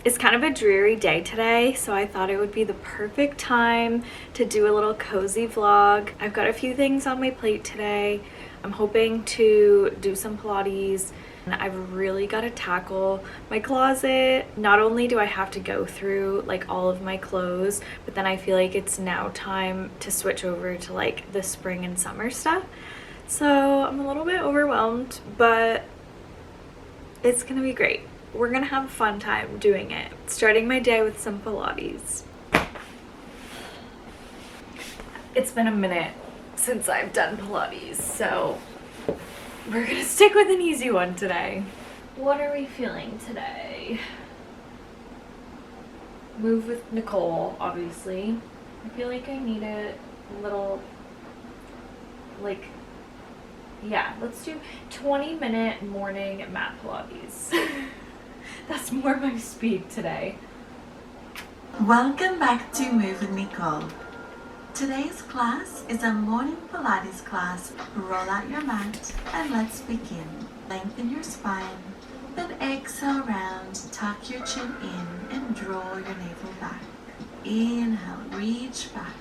It's kind of a dreary day today, so I thought it would be the perfect time to do a little cozy vlog. I've got a few things on my plate today. I'm hoping to do some Pilates, and I've really got to tackle my closet. Not only do I have to go through like all of my clothes, but then I feel like it's now time to switch over to like the spring and summer stuff. So I'm a little bit overwhelmed, but it's gonna be great. We're gonna have a fun time doing it. Starting my day with some Pilates. It's been a minute since I've done Pilates, so we're gonna stick with an easy one today. What are we feeling today? Move with Nicole, obviously. I feel like I need a little, like, yeah, let's do 20-minute morning mat Pilates. That's more my speed today. Welcome back to Move with Nicole. Today's class is a morning Pilates class. Roll out your mat and let's begin. Lengthen your spine, then exhale round, tuck your chin in and draw your navel back. Inhale, reach back,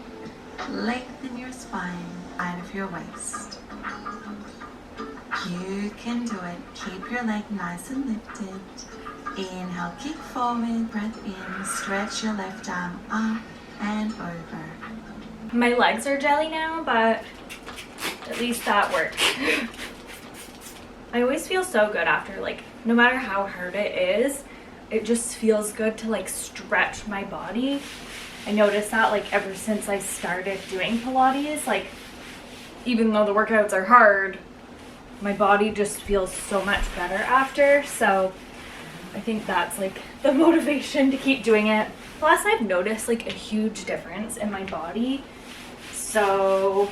lengthen your spine out of your waist. You can do it. Keep your leg nice and lifted. Inhale, kick forward, breath in, stretch your left arm up and over. My legs are jelly now, but at least that worked. I always feel so good after, like, no matter how hard it is, it just feels good to like stretch my body. I noticed that like ever since I started doing Pilates, like even though the workouts are hard, my body just feels so much better after. So I think that's like the motivation to keep doing it. Plus I've noticed like a huge difference in my body. So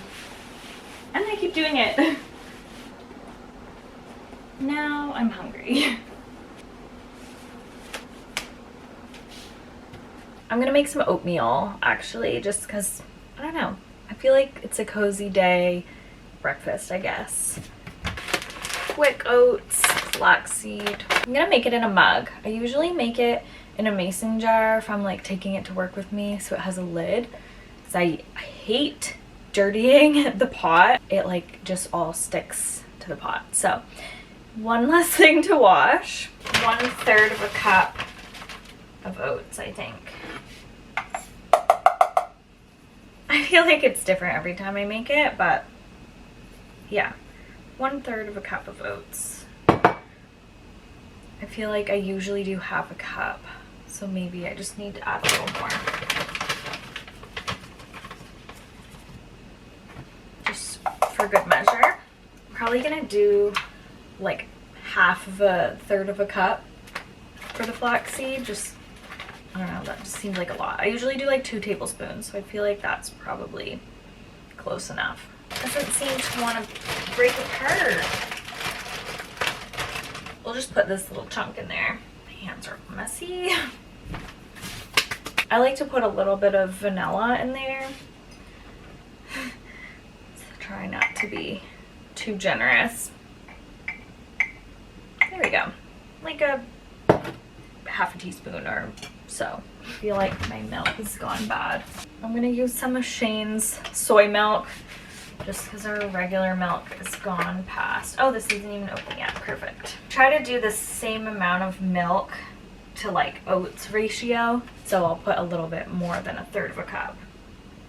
I'm gonna keep doing it. Now I'm hungry. I'm gonna make some oatmeal actually, just because, I don't know, I feel like it's a cozy day breakfast, I guess. Quick oats, flaxseed. I'm gonna make it in a mug. I usually make it in a mason jar if I'm like taking it to work with me, so it has a lid, because I hate dirtying the pot. It like just all sticks to the pot. So one less thing to wash. 1/3 of a cup of oats, I think. I feel like it's different every time I make it, but yeah, 1/3 of a cup of oats. I feel like I usually do half a cup, so maybe I just need to add a little more. Just for good measure. I'm probably gonna do like 1/3 of a cup for the flaxseed. Just, I don't know, that just seems like a lot. I usually do like 2 tablespoons, so I feel like that's probably close enough. Doesn't seem to want to break apart. We'll just put this little chunk in there. My hands are messy. I like to put a little bit of vanilla in there. So try not to be too generous. There we go. Like a 1/2 teaspoon or so. I feel like my milk has gone bad. I'm gonna use some of Shane's soy milk, just because our regular milk is gone past. Oh, this isn't even open yet. Perfect. Try to do the same amount of milk to like oats ratio. So I'll put a little bit more than 1/3 of a cup.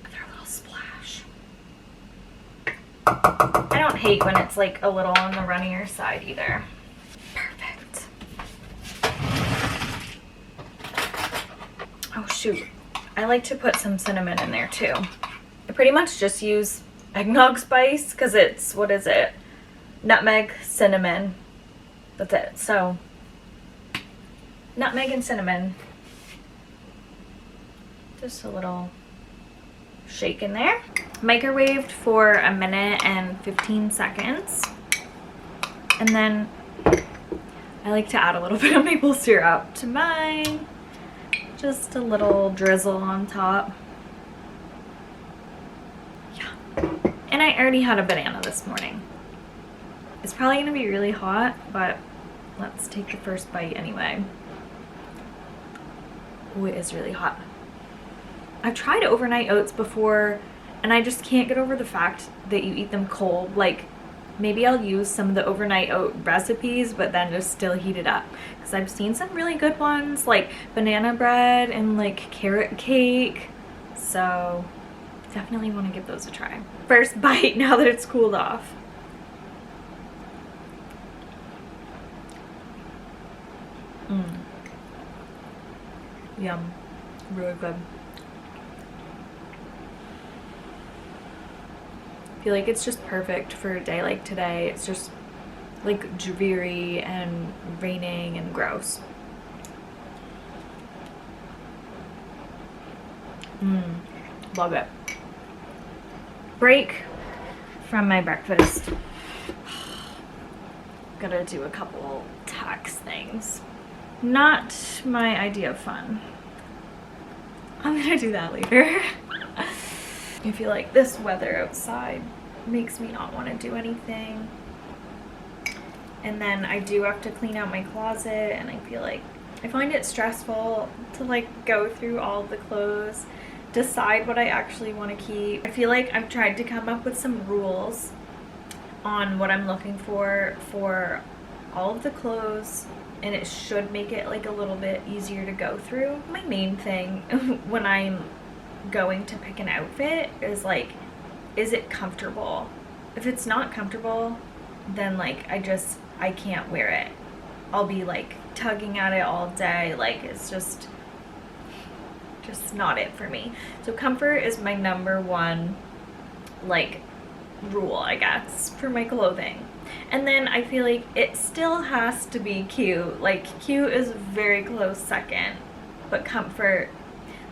Another little splash. I don't hate when it's like a little on the runnier side either. Perfect. Oh shoot. I like to put some cinnamon in there too. I pretty much just use eggnog spice because it's, what is it? Nutmeg, cinnamon. That's it. So nutmeg and cinnamon. Just a little shake in there. Microwaved for 1 minute and 15 seconds. And then I like to add a little bit of maple syrup to mine. Just a little drizzle on top. Yeah. And I already had a banana this morning. It's probably gonna be really hot, but let's take the first bite anyway. Oh, it is really hot. I've tried overnight oats before, and I just can't get over the fact that you eat them cold. Like, maybe I'll use some of the overnight oat recipes, but then just still heat it up. Because I've seen some really good ones, like banana bread and like carrot cake. So definitely want to give those a try. First bite now that it's cooled off. Yum. Really good. I feel like it's just perfect for a day like today. It's just like dreary and raining and gross. Love it. Break from my breakfast. Gotta do a couple tax things. Not my idea of fun. I'm gonna do that later. I feel like this weather outside makes me not want to do anything. And then I do have to clean out my closet, and I feel like I find it stressful to like go through all the clothes, decide what I actually want to keep. I feel like I've tried to come up with some rules on what I'm looking for all of the clothes, and it should make it like a little bit easier to go through. My main thing when I'm going to pick an outfit is like, is it comfortable? If it's not comfortable, then like I can't wear it. I'll be like tugging at it all day. Like it's just not it for me. So comfort is my number one like rule, I guess, for my clothing. And then I feel like it still has to be cute. Like cute is very close second, but comfort,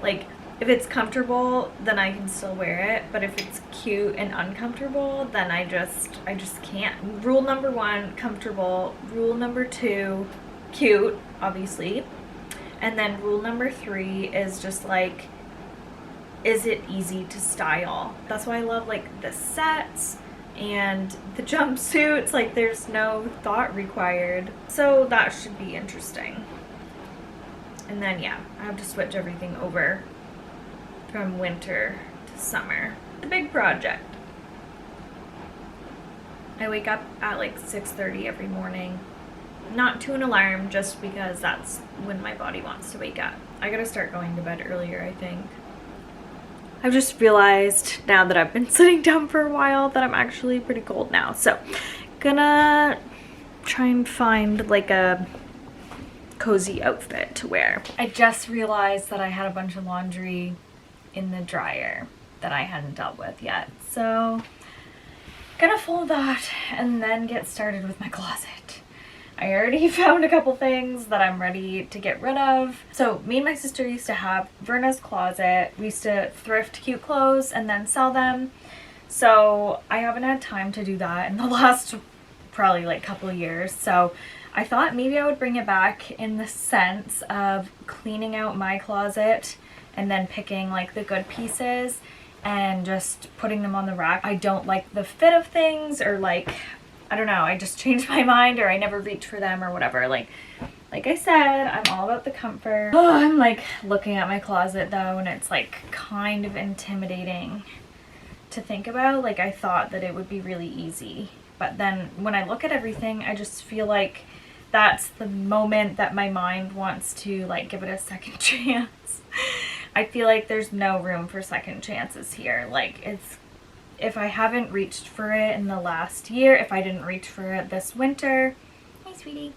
like if it's comfortable, then I can still wear it. But if it's cute and uncomfortable, then I just can't. Rule number one, comfortable. Rule number two, cute, obviously. And then rule number three is just like, is it easy to style? That's why I love like the sets and the jumpsuits. Like there's no thought required. So that should be interesting. And then yeah, I have to switch everything over from winter to summer. It's a big project. I wake up at like 6:30 every morning. Not to an alarm, just because that's when my body wants to wake up. I gotta start going to bed earlier, I think. I've just realized now that I've been sitting down for a while that I'm actually pretty cold now. So, gonna try and find like a cozy outfit to wear. I just realized that I had a bunch of laundry in the dryer that I hadn't dealt with yet. So, gonna fold that and then get started with my closet. I already found a couple things that I'm ready to get rid of. So me and my sister used to have Verna's closet. We used to thrift cute clothes and then sell them. So I haven't had time to do that in the last probably like couple of years. So I thought maybe I would bring it back in the sense of cleaning out my closet and then picking like the good pieces and just putting them on the rack. I don't like the fit of things, or like, I don't know, I just changed my mind, or I never reach for them or whatever. Like I said, I'm all about the comfort. Oh, I'm like looking at my closet though, and it's like kind of intimidating to think about. Like I thought that it would be really easy, but then when I look at everything, I just feel like that's the moment that my mind wants to like give it a second chance. I feel like there's no room for second chances here. Like it's, if I haven't reached for it in the last year, if I didn't reach for it this winter, hey sweetie,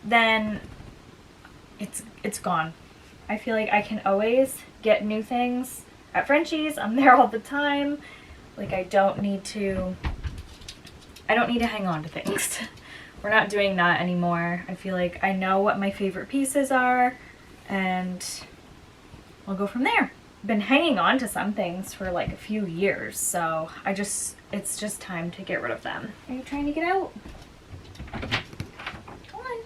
then it's gone. I feel like I can always get new things at Frenchie's. I'm there all the time. Like I don't need to hang on to things. We're not doing that anymore. I feel like I know what my favorite pieces are, and I'll go from there. Been hanging on to some things for like a few years, so it's just time to get rid of them. Are you trying to get out? Come on.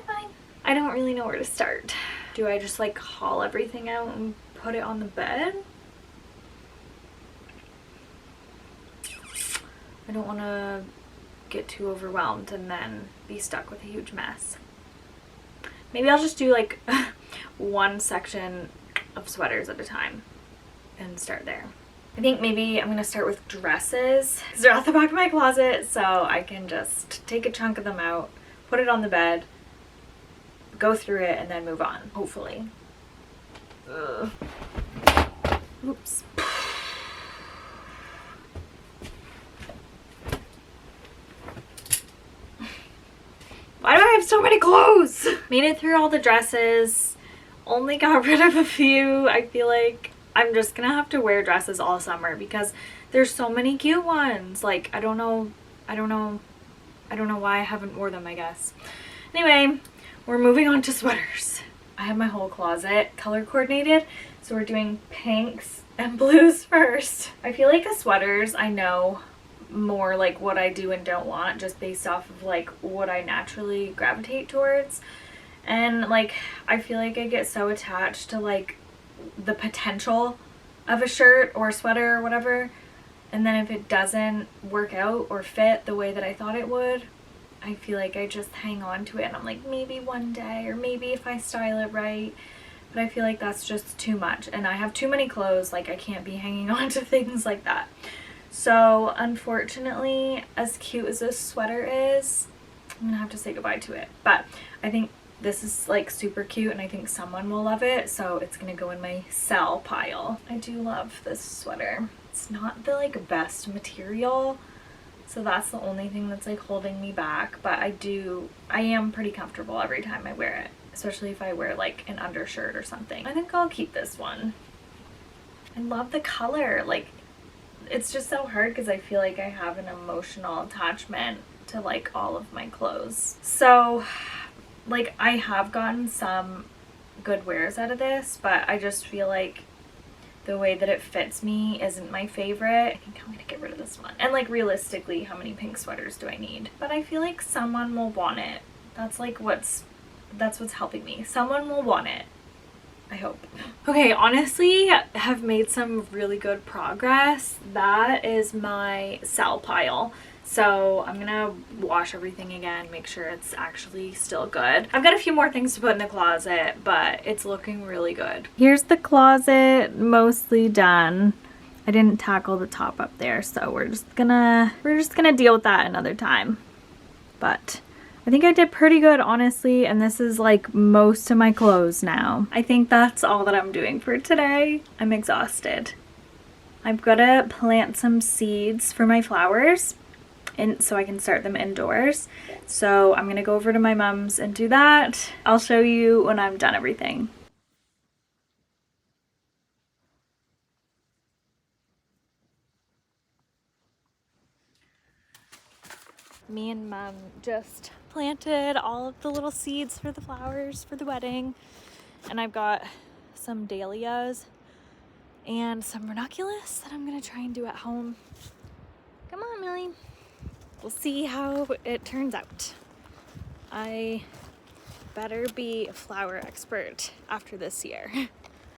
Bye. I don't really know where to start. Do I just like haul everything out and put it on the bed? I don't want to get too overwhelmed and then be stuck with a huge mess. Maybe I'll just do like one section of sweaters at a time and start there. I think maybe I'm gonna start with dresses because they're at the back of my closet, so I can just take a chunk of them out, put it on the bed, go through it, and then move on, hopefully. Ugh. Oops. Why do I have so many clothes? Made it through all the dresses, only got rid of a few. I feel like I'm just gonna have to wear dresses all summer because there's so many cute ones. Like, I don't know why I haven't wore them, I guess. Anyway, we're moving on to sweaters. I have my whole closet color coordinated, so we're doing pinks and blues first. I feel like the sweaters, I know more like what I do and don't want just based off of like what I naturally gravitate towards. And like, I feel like I get so attached to like the potential of a shirt or a sweater or whatever, and then if it doesn't work out or fit the way that I thought it would, I feel like I just hang on to it and I'm like, maybe one day, or maybe if I style it right. But I feel like that's just too much, and I have too many clothes. Like, I can't be hanging on to things like that. So unfortunately, as cute as this sweater is, I'm gonna have to say goodbye to it. But I think this is like super cute and I think someone will love it, so it's gonna go in my sell pile. I do love this sweater. It's not the like best material, so that's the only thing that's like holding me back, but I am pretty comfortable every time I wear it, especially if I wear like an undershirt or something. I think I'll keep this one. I love the color. Like, it's just so hard because I feel like I have an emotional attachment to like all of my clothes. So like, I have gotten some good wears out of this, but I just feel like the way that it fits me isn't my favorite. I think I'm gonna get rid of this one. And like, realistically, how many pink sweaters do I need? But I feel like someone will want it. That's like what's helping me. Someone will want it, I hope. Okay, honestly, have made some really good progress. That is my sell pile. So I'm gonna wash everything again, make sure it's actually still good. I've got a few more things to put in the closet, but it's looking really good. Here's the closet mostly done. I didn't tackle the top up there, so we're just gonna deal with that another time. But I think I did pretty good, honestly, and this is like most of my clothes now. I think that's all that I'm doing for today. I'm exhausted. I've gotta plant some seeds for my flowers, and so I can start them indoors. So I'm gonna go over to my mom's and do that. I'll show you when I'm done everything. Me and Mom just planted all of the little seeds for the flowers for the wedding, and I've got some dahlias and some ranunculus that I'm gonna try and do at home. Come on, Millie. We'll see how it turns out. I better be a flower expert after this year.